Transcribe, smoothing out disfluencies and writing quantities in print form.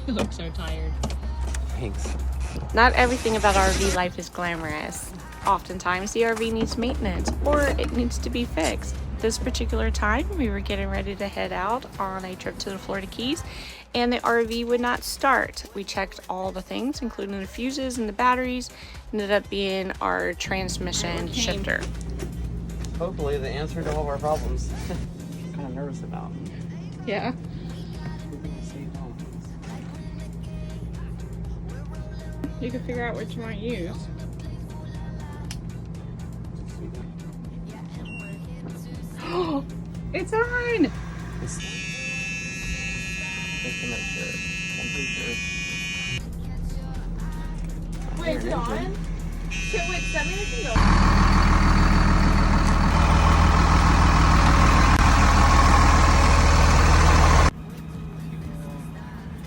You look so tired. Thanks. Not everything about RV life is glamorous. Oftentimes the RV needs maintenance or it needs to be fixed. This particular time we were getting ready to head out on a trip to the Florida Keys and the RV would not start. We checked all the things including the fuses and the batteries. Ended up being our transmission shifter. Hopefully the answer to all of our problems. I'm kind of nervous about. Yeah. You can figure out what you want to use. Oh, it's on! Just to make sure. I'm pretty sure. Wait, is it on? Wait, 7 minutes ago.